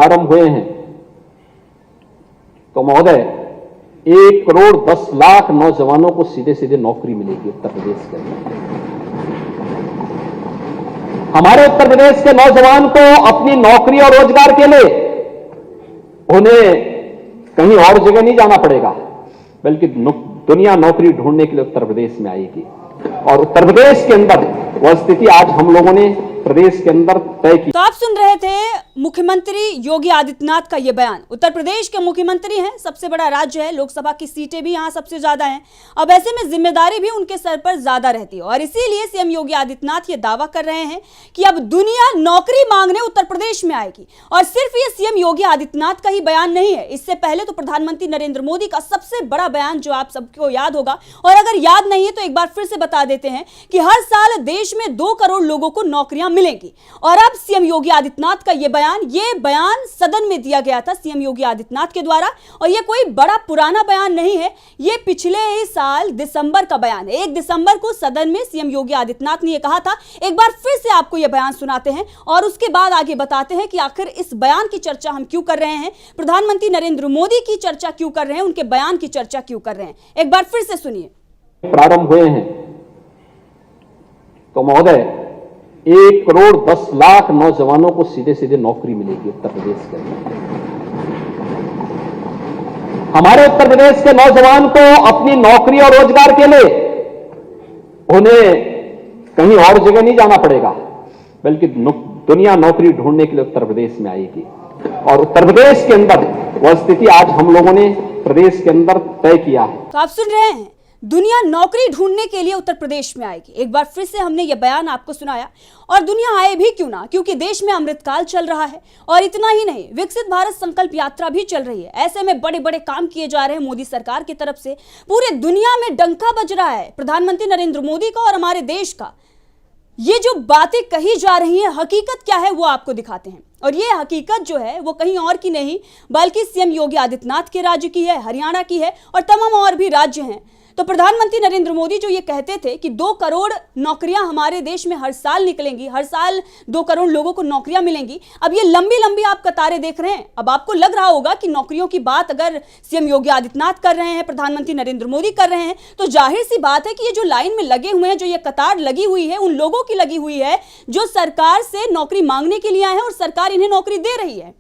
प्रारंभ हुए हैं तो महोदय 1,10,00,000 नौजवानों को सीधे सीधे नौकरी मिलेगी उत्तर प्रदेश के अंदर। हमारे उत्तर प्रदेश के नौजवान को अपनी नौकरी और रोजगार के लिए उन्हें कहीं और जगह नहीं जाना पड़ेगा, बल्कि दुनिया नौकरी ढूंढने के लिए उत्तर प्रदेश में आएगी। और उत्तर प्रदेश के अंदर वह स्थिति आज हम लोगों ने प्रदेश के अंदर तय की। तो आप सुन रहे थे मुख्यमंत्री योगी आदित्यनाथ का ये बयान। उत्तर प्रदेश के मुख्यमंत्री हैं, सबसे बड़ा राज्य है, लोकसभा की सीटें भी यहाँ सबसे ज्यादा हैं। अब ऐसे में जिम्मेदारी भी उनके सर पर ज्यादा रहती है और इसीलिए सीएम योगी आदित्यनाथ ये दावा कर रहे हैं कि अब दुनिया नौकरी मांगने उत्तर प्रदेश में आएगी। और सिर्फ ये सीएम योगी आदित्यनाथ का ही बयान नहीं है, इससे पहले तो प्रधानमंत्री नरेंद्र मोदी का सबसे बड़ा बयान जो आप सबको याद होगा, और अगर याद नहीं है तो एक बार फिर से बता देते हैं कि हर साल देश में 2 करोड़ लोगों को नौकरियां मिलेंगी। और अब सीएम योगी आदित्यनाथ का ये बयान सदन में दिया गया था सीएम योगी आदित्यनाथ के द्वारा। और ये कोई बड़ा पुराना बयान नहीं है, ये पिछले ही साल दिसंबर का बयान है। 1 दिसंबर को सदन में सीएम योगी आदित्यनाथ ने ये कहा था। एक बार फिर से आपको ये बयान सुनाते हैं और उसके बाद आगे बताते हैं कि आखिर इस बयान की चर्चा हम क्यों कर रहे हैं, प्रधानमंत्री नरेंद्र मोदी की चर्चा क्यों कर रहे हैं, उनके बयान की चर्चा क्यों कर रहे हैं। एक बार फिर से सुनिए। प्रारंभ हुए हैं तो महोदय 1,10,00,000 नौजवानों को सीधे सीधे नौकरी मिलेगी उत्तर प्रदेश के अंदर। हमारे उत्तर प्रदेश के नौजवान को अपनी नौकरी और रोजगार के लिए उन्हें कहीं और जगह नहीं जाना पड़ेगा, बल्कि दुनिया नौकरी ढूंढने के लिए उत्तर प्रदेश में आएगी। और उत्तर प्रदेश के अंदर वह स्थिति आज हम लोगों ने प्रदेश के अंदर तय किया है। तो आप सुन रहे हैं, दुनिया नौकरी ढूंढने के लिए उत्तर प्रदेश में आएगी। एक बार फिर से हमने यह बयान आपको सुनाया। और दुनिया आए भी क्यों ना, क्योंकि देश में अमृतकाल चल रहा है और इतना ही नहीं, विकसित भारत संकल्प यात्रा भी चल रही है। ऐसे में बड़े बड़े काम किए जा रहे हैं मोदी सरकार की तरफ से। पूरे दुनिया में डंका बज रहा है प्रधानमंत्री नरेंद्र मोदी का और हमारे देश का। ये जो बातें कही जा रही है, हकीकत क्या है वो आपको दिखाते हैं। और ये हकीकत जो है वो कहीं और की नहीं, बल्कि सीएम योगी आदित्यनाथ के राज्य की है, हरियाणा की है और तमाम और भी राज्य हैं। तो प्रधानमंत्री नरेंद्र मोदी जो ये कहते थे कि 2 करोड़ नौकरियां हमारे देश में हर साल निकलेंगी, हर साल 2 करोड़ लोगों को नौकरियां मिलेंगी। अब ये लंबी लंबी आप कतारें देख रहे हैं। अब आपको लग रहा होगा कि नौकरियों की बात अगर सीएम योगी आदित्यनाथ कर रहे हैं, प्रधानमंत्री नरेंद्र मोदी कर रहे हैं, तो जाहिर सी बात है कि ये जो लाइन में लगे हुए हैं, जो ये कतार लगी हुई है, उन लोगों की लगी हुई है जो सरकार से नौकरी मांगने के लिए आए हैं और सरकार इन्हें नौकरी दे रही है।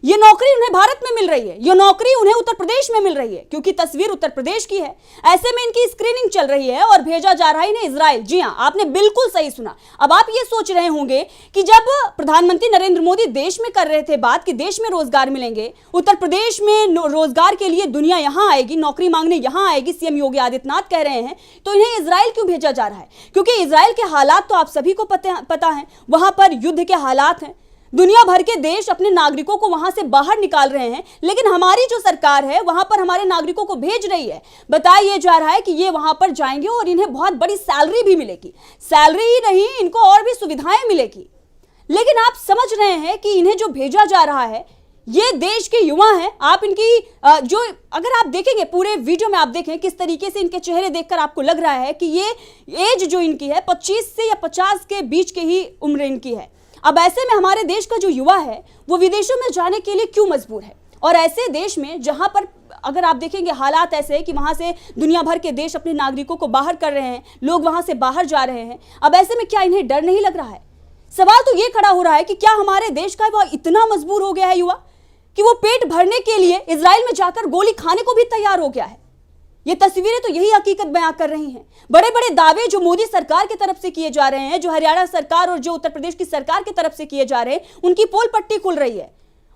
ये नौकरी उन्हें भारत में मिल रही है, ये नौकरी उन्हें उत्तर प्रदेश में मिल रही है, क्योंकि तस्वीर उत्तर प्रदेश की है। ऐसे में इनकी स्क्रीनिंग चल रही है और भेजा जा रहा है इन्हें इजराइल। जी हां, आपने बिल्कुल सही सुना। अब आप ये सोच रहे होंगे कि जब प्रधानमंत्री नरेंद्र मोदी देश में कर रहे थे बात कि देश में रोजगार मिलेंगे, उत्तर प्रदेश में रोजगार के लिए दुनिया यहां आएगी, नौकरी मांगने यहां आएगी, सीएम योगी आदित्यनाथ कह रहे हैं, तो इन्हें इजराइल क्यों भेजा जा रहा है? क्योंकि इजराइल के हालात तो आप सभी को पता है। वहां पर युद्ध के हालात हैं, दुनिया भर के देश अपने नागरिकों को वहां से बाहर निकाल रहे हैं, लेकिन हमारी जो सरकार है वहां पर हमारे नागरिकों को भेज रही है। बताया जा रहा है कि ये वहां पर जाएंगे और इन्हें बहुत बड़ी सैलरी भी मिलेगी। सैलरी ही नहीं, इनको और भी सुविधाएं मिलेगी। लेकिन आप समझ रहे हैं कि इन्हें जो भेजा जा रहा है, ये देश के युवा हैं। आप इनकी जो अगर आप देखेंगे पूरे वीडियो में, आप देखें किस तरीके से इनके चेहरे देखकर आपको लग रहा है कि ये एज जो इनकी है 25 से या 50 के बीच के ही उम्र इनकी है। अब ऐसे में हमारे देश का जो युवा है वो विदेशों में जाने के लिए क्यों मजबूर है? और ऐसे देश में जहां पर अगर आप देखेंगे हालात ऐसे हैं कि वहां से दुनिया भर के देश अपने नागरिकों को बाहर कर रहे हैं, लोग वहां से बाहर जा रहे हैं। अब ऐसे में क्या इन्हें डर नहीं लग रहा है? सवाल तो ये खड़ा हो रहा है कि क्या हमारे देश का वो इतना मजबूर हो गया है युवा कि वो पेट भरने के लिए इजराइल में जाकर गोली खाने को भी तैयार हो गया है? ये तस्वीरें तो यही हकीकत बयां कर रही हैं। बड़े बड़े दावे जो मोदी सरकार की तरफ से किए जा रहे हैं, जो हरियाणा सरकार और जो उत्तर प्रदेश की सरकार की तरफ से किए जा रहे हैं, उनकी पोल पट्टी खुल रही है।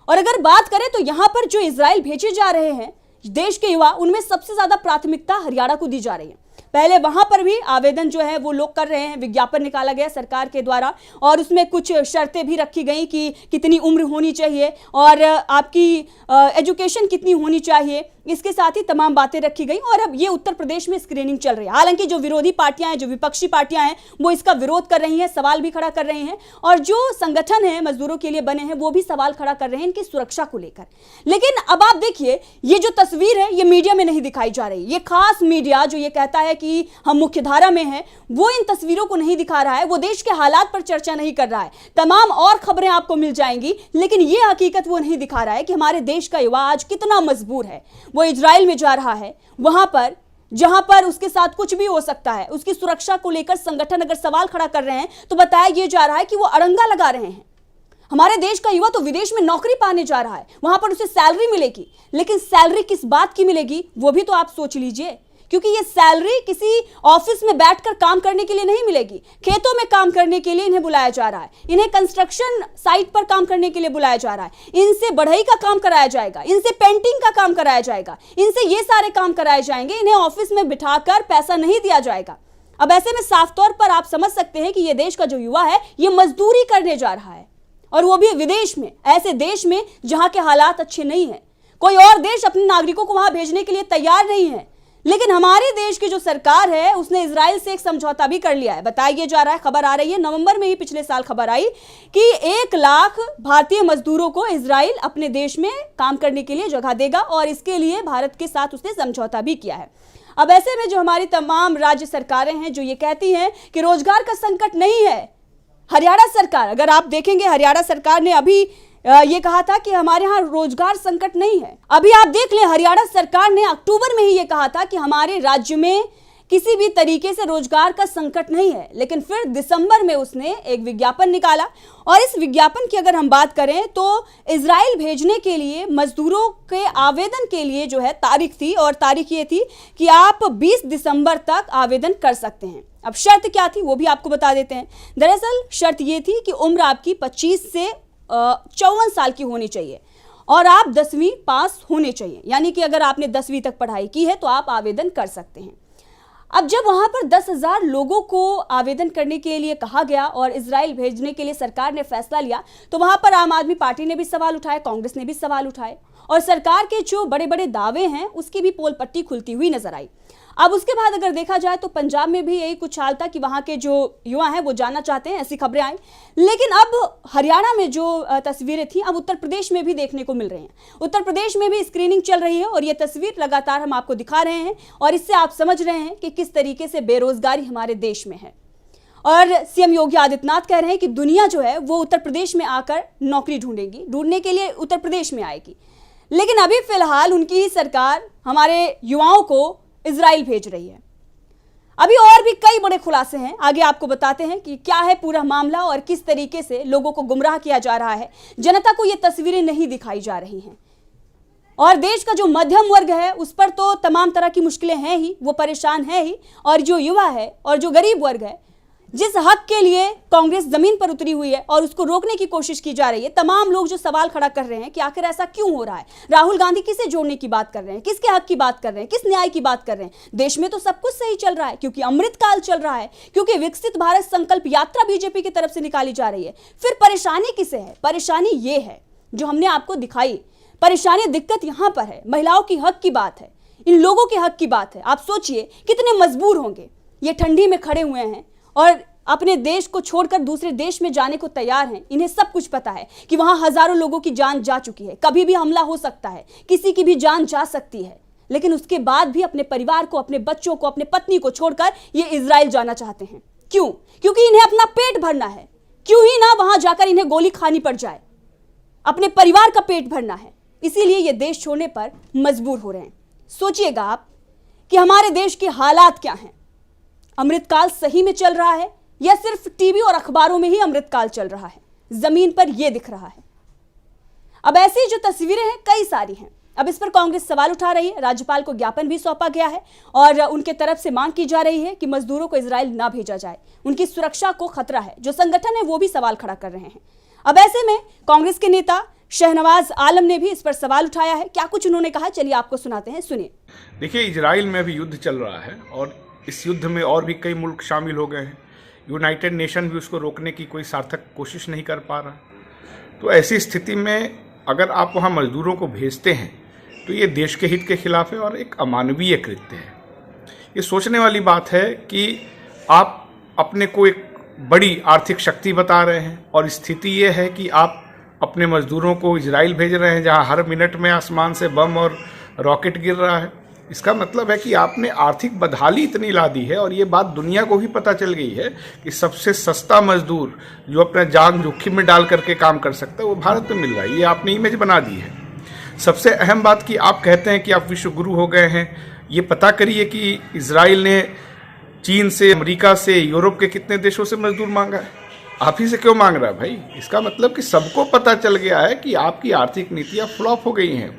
और अगर बात करें तो यहां पर जो इजराइल भेजे जा रहे हैं देश के युवा, उनमें सबसे ज्यादा प्राथमिकता हरियाणा को दी जा रही है। पहले वहां पर भी आवेदन जो है वो लोग कर रहे हैं, विज्ञापन निकाला गया सरकार के द्वारा और उसमें कुछ शर्तें भी रखी गई कि कितनी उम्र होनी चाहिए और आपकी एजुकेशन कितनी होनी चाहिए, इसके साथ ही तमाम बातें रखी गई और अब ये उत्तर प्रदेश में स्क्रीनिंग चल रही है। हालांकि जो विरोधी पार्टियां हैं, जो विपक्षी पार्टियां हैं, वो इसका विरोध कर रही हैं, सवाल भी खड़ा कर रहे हैं और जो संगठन है मजदूरों के लिए बने हैं वो भी सवाल खड़ा कर रहे हैं इनकी सुरक्षा को लेकर। लेकिन अब आप देखिए, ये जो तस्वीर है ये मीडिया में नहीं दिखाई जा रही। ये खास मीडिया जो ये कहता है कि हम मुख्य धारा में हैं, वो इन तस्वीरों को नहीं दिखा रहा है, वो देश के हालात पर चर्चा नहीं कर रहा है। तमाम और खबरें आपको मिल जाएंगी, लेकिन ये हकीकत वो नहीं दिखा रहा है कि हमारे देश का युवा आज कितना मजबूर है। वो इजराइल में जा रहा है, वहां पर जहां पर उसके साथ कुछ भी हो सकता है, उसकी सुरक्षा को लेकर संगठन अगर सवाल खड़ा कर रहे हैं तो बताया यह जा रहा है कि वो अड़ंगा लगा रहे हैं। हमारे देश का युवा तो विदेश में नौकरी पाने जा रहा है, वहां पर उसे सैलरी मिलेगी, लेकिन सैलरी किस बात की मिलेगी वो भी तो आप सोच लीजिए, क्योंकि ये सैलरी किसी ऑफिस में बैठकर काम करने के लिए नहीं मिलेगी। खेतों में काम करने के लिए इन्हें बुलाया जा रहा है, इन्हें कंस्ट्रक्शन साइट पर काम करने के लिए बुलाया जा रहा है, इनसे बढ़ई का काम कराया जाएगा, इनसे पेंटिंग का काम कराया जाएगा, इनसे ये सारे काम कराए जाएंगे, इन्हें ऑफिस में बिठाकर पैसा नहीं दिया जाएगा। अब ऐसे में साफ तौर पर आप समझ सकते हैं कि ये देश का जो युवा है ये मजदूरी करने जा रहा है, और वो भी विदेश में, ऐसे देश में जहां के हालात अच्छे नहीं है। कोई और देश अपने नागरिकों को वहां भेजने के लिए तैयार नहीं है, लेकिन हमारे देश की जो सरकार है उसने इजराइल से एक समझौता भी कर लिया है। बताया जा रहा है, खबर आ रही है, नवंबर में ही पिछले साल खबर आई कि 1 लाख भारतीय मजदूरों को इजराइल अपने देश में काम करने के लिए जगह देगा और इसके लिए भारत के साथ उसने समझौता भी किया है। अब ऐसे में जो हमारी तमाम राज्य सरकारें हैं जो ये कहती हैं कि रोजगार का संकट नहीं है, हरियाणा सरकार, अगर आप देखेंगे हरियाणा सरकार ने अभी ये कहा था कि हमारे यहाँ रोजगार संकट नहीं है। अभी आप देख लें, हरियाणा सरकार ने अक्टूबर में ही ये कहा था कि हमारे राज्य में किसी भी तरीके से रोजगार का संकट नहीं है, लेकिन फिर दिसंबर में उसने एक विज्ञापन निकाला और इस विज्ञापन की अगर हम बात करें तो इजराइल भेजने के लिए मजदूरों के आवेदन के लिए जो है तारीख थी, और तारीख ये थी कि आप 20 दिसंबर तक आवेदन कर सकते हैं। अब शर्त क्या थी वो भी आपको बता देते हैं। दरअसल शर्त ये थी कि उम्र आपकी 25 से 54 साल की होनी चाहिए और आप 10वीं पास होने चाहिए, यानी कि अगर आपने 10वीं तक पढ़ाई की है तो आप आवेदन कर सकते हैं। अब जब वहां पर 10,000 लोगों को आवेदन करने के लिए कहा गया और इजराइल भेजने के लिए सरकार ने फैसला लिया, तो वहां पर आम आदमी पार्टी ने भी सवाल उठाए, कांग्रेस ने भी सवाल उठाए और सरकार के जो बड़े बड़े दावे हैं उसकी भी पोल पट्टी खुलती हुई नजर आई। अब उसके बाद अगर देखा जाए तो पंजाब में भी यही कुछ हाल था कि वहां के जो युवा हैं वो जानना चाहते हैं, ऐसी खबरें आई। लेकिन अब हरियाणा में जो तस्वीरें थी अब उत्तर प्रदेश में भी देखने को मिल रही हैं। उत्तर प्रदेश में भी स्क्रीनिंग चल रही है और ये तस्वीर लगातार हम आपको दिखा रहे हैं और इससे आप समझ रहे हैं कि किस तरीके से बेरोजगारी हमारे देश में है। और सीएम योगी आदित्यनाथ कह रहे हैं कि दुनिया जो है वो उत्तर प्रदेश में आकर नौकरी ढूंढने के लिए उत्तर प्रदेश में आएगी। लेकिन अभी फिलहाल उनकी सरकार हमारे युवाओं को इजराइल भेज रही है। अभी और भी कई बड़े खुलासे हैं, आगे आपको बताते हैं कि क्या है पूरा मामला और किस तरीके से लोगों को गुमराह किया जा रहा है। जनता को ये तस्वीरें नहीं दिखाई जा रही हैं और देश का जो मध्यम वर्ग है उस पर तो तमाम तरह की मुश्किलें हैं ही, वो परेशान है ही, और जो युवा है और जो गरीब वर्ग है, जिस हक के लिए कांग्रेस जमीन पर उतरी हुई है और उसको रोकने की कोशिश की जा रही है, तमाम लोग जो सवाल खड़ा कर रहे हैं कि आखिर ऐसा क्यों हो रहा है। राहुल गांधी किसे जोड़ने की बात कर रहे हैं, किसके हक की बात कर रहे हैं, किस न्याय की बात कर रहे हैं। देश में तो सब कुछ सही चल रहा है क्योंकि अमृतकाल चल रहा है, क्योंकि विकसित भारत संकल्प यात्रा बीजेपी की तरफ से निकाली जा रही है। फिर परेशानी किसे है? परेशानी ये है जो हमने आपको दिखाई। परेशानी, दिक्कत यहां पर है, महिलाओं की हक की बात है, इन लोगों के हक की बात है। आप सोचिए कितने मजबूर होंगे, ये ठंडी में खड़े हुए हैं और अपने देश को छोड़कर दूसरे देश में जाने को तैयार हैं। इन्हें सब कुछ पता है कि वहां हजारों लोगों की जान जा चुकी है, कभी भी हमला हो सकता है, किसी की भी जान जा सकती है, लेकिन उसके बाद भी अपने परिवार को, अपने बच्चों को, अपने पत्नी को छोड़कर ये इजराइल जाना चाहते हैं। क्यों? क्योंकि इन्हें अपना पेट भरना है। क्यों ही ना वहां जाकर इन्हें गोली खानी पड़ जाए, अपने परिवार का पेट भरना है, इसीलिए ये देश छोड़ने पर मजबूर हो रहे हैं। सोचिएगा आप कि हमारे देश के हालात क्या हैं। अमृतकाल सही में चल रहा है या सिर्फ टीवी और अखबारों में ही अमृतकाल चल रहा है? जमीन पर यह दिख रहा है। अब ऐसी जो तस्वीरें हैं कई सारी हैं। अब इस पर कांग्रेस सवाल उठा रही है, राज्यपाल को ज्ञापन भी सौंपा गया है और उनके तरफ से मांग की जा रही है कि मजदूरों को इजराइल ना भेजा जाए, उनकी सुरक्षा को खतरा है। जो संगठन है वो भी सवाल खड़ा कर रहे हैं। अब ऐसे में कांग्रेस के नेता शहनवाज आलम ने भी इस पर सवाल उठाया है। क्या कुछ उन्होंने कहा, चलिए आपको सुनाते हैं, सुनिए। देखिए, इजराइल में अभी युद्ध चल रहा है और इस युद्ध में और भी कई मुल्क शामिल हो गए हैं। यूनाइटेड नेशन भी उसको रोकने की कोई सार्थक कोशिश नहीं कर पा रहा। तो ऐसी स्थिति में अगर आप वहाँ मजदूरों को भेजते हैं तो ये देश के हित के खिलाफ है और एक अमानवीय कृत्य है। ये सोचने वाली बात है कि आप अपने को एक बड़ी आर्थिक शक्ति बता रहे हैं और स्थिति ये है कि आप अपने मजदूरों को इजराइल भेज रहे हैं, जहां हर मिनट में आसमान से बम और रॉकेट गिर रहा है। इसका मतलब है कि आपने आर्थिक बदहाली इतनी ला दी है और ये बात दुनिया को भी पता चल गई है कि सबसे सस्ता मजदूर जो अपना जान जोखिम में डाल करके काम कर सकता है वो भारत में मिल रहा है। ये आपने इमेज बना दी है। सबसे अहम बात कि आप कहते हैं कि आप विश्व गुरु हो गए हैं। ये पता करिए कि इजराइल ने चीन से, अमेरिका से, यूरोप के कितने देशों से मजदूर मांगा है। आप ही से क्यों मांग रहा है भाई? इसका मतलब कि सबको पता चल गया है कि आपकी आर्थिक नीतियाँ फ्लॉप हो गई हैं।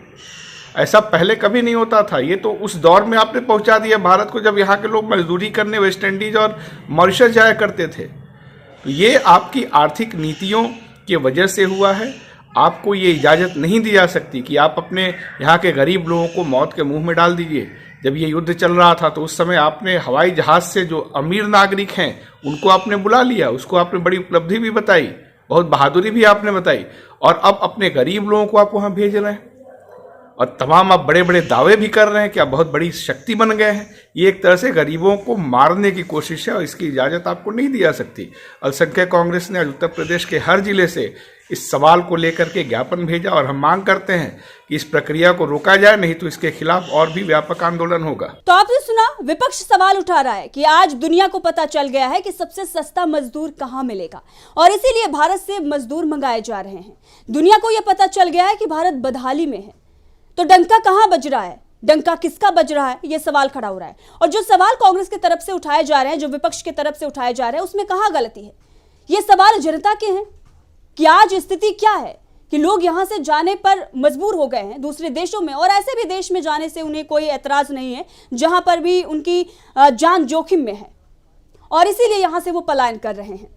ऐसा पहले कभी नहीं होता था। ये तो उस दौर में आपने पहुंचा दिया भारत को जब यहाँ के लोग मजदूरी करने वेस्ट इंडीज और मॉरिशस जाया करते थे। तो ये आपकी आर्थिक नीतियों की वजह से हुआ है। आपको ये इजाज़त नहीं दी जा सकती कि आप अपने यहाँ के गरीब लोगों को मौत के मुंह में डाल दीजिए। जब ये युद्ध चल रहा था तो उस समय आपने हवाई जहाज़ से जो अमीर नागरिक हैं उनको आपने बुला लिया, उसको आपने बड़ी उपलब्धि भी बताई, बहुत बहादुरी भी आपने बताई, और अब अपने गरीब लोगों को आप वहाँ भेज रहे हैं और तमाम आप बड़े बड़े दावे भी कर रहे हैं कि आप बहुत बड़ी शक्ति बन गए हैं। ये एक तरह से गरीबों को मारने की कोशिश है और इसकी इजाज़त आपको नहीं दी जा सकती। अल्पसंख्यक कांग्रेस ने आज उत्तर प्रदेश के हर जिले से इस सवाल को लेकर के ज्ञापन भेजा और हम मांग करते हैं कि इस प्रक्रिया को रोका जाए, नहीं तो इसके खिलाफ और भी व्यापक आंदोलन होगा। तो आपने सुना, विपक्ष सवाल उठा रहा है कि आज दुनिया को पता चल गया है कि सबसे सस्ता मजदूर कहां मिलेगा और इसीलिए भारत से मजदूर मंगाए जा रहे हैं। दुनिया को यह पता चल गया है कि भारत बदहाली में है। तो डंका कहां बज रहा है, डंका किसका बज रहा है, यह सवाल खड़ा हो रहा है। और जो सवाल कांग्रेस की तरफ से उठाए जा रहे हैं, जो विपक्ष की तरफ से उठाए जा रहे हैं, उसमें कहां गलती है? ये सवाल जनता के हैं कि आज स्थिति क्या है कि लोग यहां से जाने पर मजबूर हो गए हैं दूसरे देशों में, और ऐसे भी देश में जाने से उन्हें कोई एतराज नहीं है जहां पर भी उनकी जान जोखिम में है, और इसीलिए यहां से वो पलायन कर रहे हैं।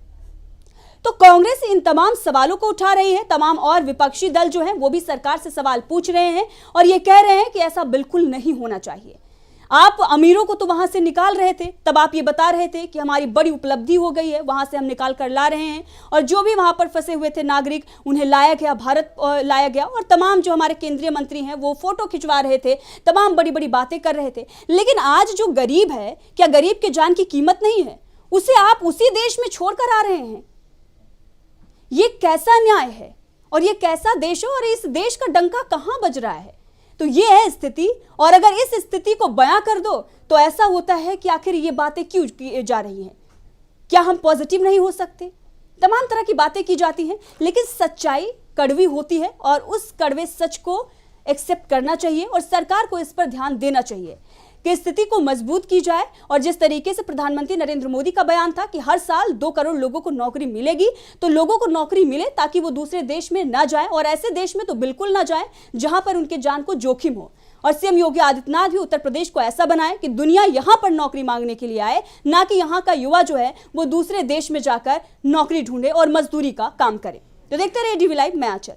तो कांग्रेस इन तमाम सवालों को उठा रही है। तमाम और विपक्षी दल जो हैं वो भी सरकार से सवाल पूछ रहे हैं और ये कह रहे हैं कि ऐसा बिल्कुल नहीं होना चाहिए। आप अमीरों को तो वहां से निकाल रहे थे, तब आप ये बता रहे थे कि हमारी बड़ी उपलब्धि हो गई है, वहां से हम निकाल कर ला रहे हैं, और जो भी वहां पर फंसे हुए थे नागरिक उन्हें लाया गया, भारत लाया गया, और तमाम जो हमारे केंद्रीय मंत्री हैं वो फोटो खिंचवा रहे थे, तमाम बड़ी बड़ी बातें कर रहे थे। लेकिन आज जो गरीब है, क्या गरीब के जान की कीमत नहीं है? उसे आप उसी देश में छोड़कर आ रहे हैं। ये कैसा न्याय है और ये कैसा देश है, और इस देश का डंका कहां बज रहा है? तो ये है स्थिति। और अगर इस स्थिति को बयां कर दो तो ऐसा होता है कि आखिर ये बातें क्यों की जा रही हैं? क्या हम पॉजिटिव नहीं हो सकते? तमाम तरह की बातें की जाती हैं, लेकिन सच्चाई कड़वी होती है और उस कड़वे सच को एक्सेप्ट करना चाहिए और सरकार को इस पर ध्यान देना चाहिए कि स्थिति को मजबूत की जाए। और जिस तरीके से प्रधानमंत्री नरेंद्र मोदी का बयान था कि हर साल 2 करोड़ लोगों को नौकरी मिलेगी, तो लोगों को नौकरी मिले ताकि वो दूसरे देश में ना जाए, और ऐसे देश में तो बिल्कुल ना जाए जहां पर उनके जान को जोखिम हो। और सीएम योगी आदित्यनाथ भी उत्तर प्रदेश को ऐसा बनाए कि दुनिया यहां पर नौकरी मांगने के लिए आए, ना कि यहां का युवा जो है वो दूसरे देश में जाकर नौकरी ढूंढे और मजदूरी का काम करे। तो देखते रहिए DV लाइव, मैं आंचल।